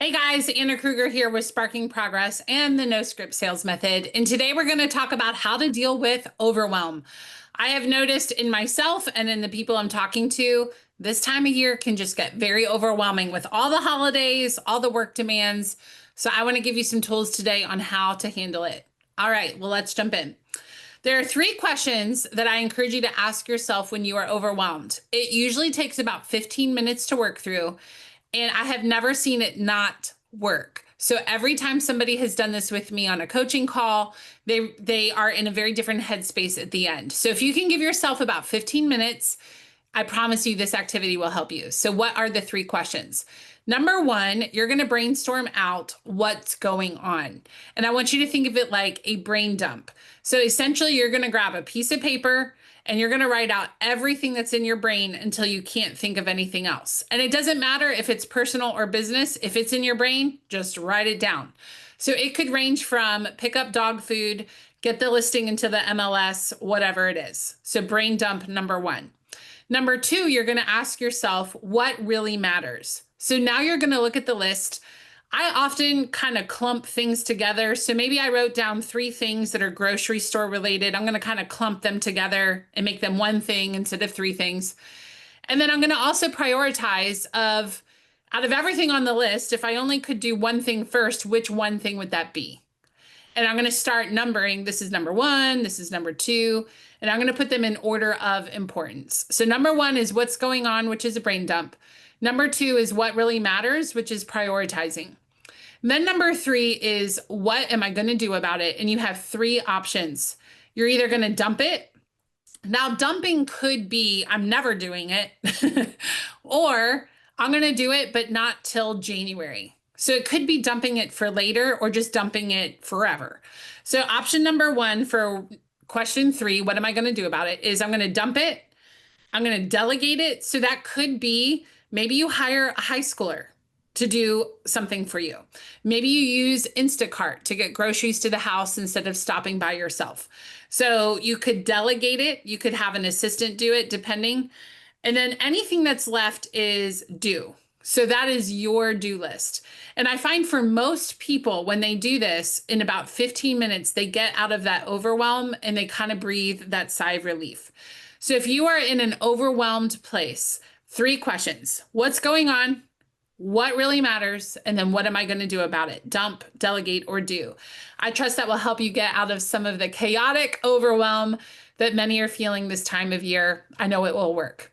Hey guys, Anna Krueger here with Sparking Progress and the No Script Sales Method. And today we're going to talk about how to deal with overwhelm. I have noticed in myself and in the people I'm talking to, this time of year can just get very overwhelming with all the holidays, all the work demands. So I want to give you some tools today on how to handle it. All right, well, let's jump in. There are three questions that I encourage you to ask yourself when you are overwhelmed. It usually takes about 15 minutes to work through, and I have never seen it not work. So every time somebody has done this with me on a coaching call, they are in a very different headspace at the end. So if you can give yourself about 15 minutes, I promise you this activity will help you. So what are the three questions? Number one, you're going to brainstorm out what's going on. And I want you to think of it like a brain dump. So essentially, you're going to grab a piece of paper and you're going to write out everything that's in your brain until you can't think of anything else. And it doesn't matter if it's personal or business. If it's in your brain, just write it down. So it could range from pick up dog food, get the listing into the MLS, whatever it is. So brain dump number one. Number two, you're going to ask yourself what really matters. So now you're going to look at the list. I often kind of clump things together. So maybe I wrote down three things that are grocery store related. I'm going to kind of clump them together and make them one thing instead of three things. And then I'm going to also prioritize of out of everything on the list, if I only could do one thing first, which one thing would that be? And I'm going to start numbering. This is number one, this is number two, and I'm going to put them in order of importance. So number one is what's going on, which is a brain dump. Number two is what really matters, which is prioritizing. And then number three is what am I going to do about it? And you have three options. You're either going to dump it. Now, dumping could be I'm never doing it, or I'm going to do it, but not till January. So it could be dumping it for later or just dumping it forever. So option number one for question three, what am I going to do about it, is I'm going to dump it. I'm going to delegate it. So that could be maybe you hire a high schooler to do something for you. Maybe you use Instacart to get groceries to the house instead of stopping by yourself. So you could delegate it. You could have an assistant do it depending. And then anything that's left is due. So that is your do list. And I find for most people, when they do this in about 15 minutes, they get out of that overwhelm and they kind of breathe that sigh of relief. So if you are in an overwhelmed place, three questions: what's going on? What really matters? And then what am I going to do about it? Dump, delegate, or do. I trust that will help you get out of some of the chaotic overwhelm that many are feeling this time of year. I know it will work.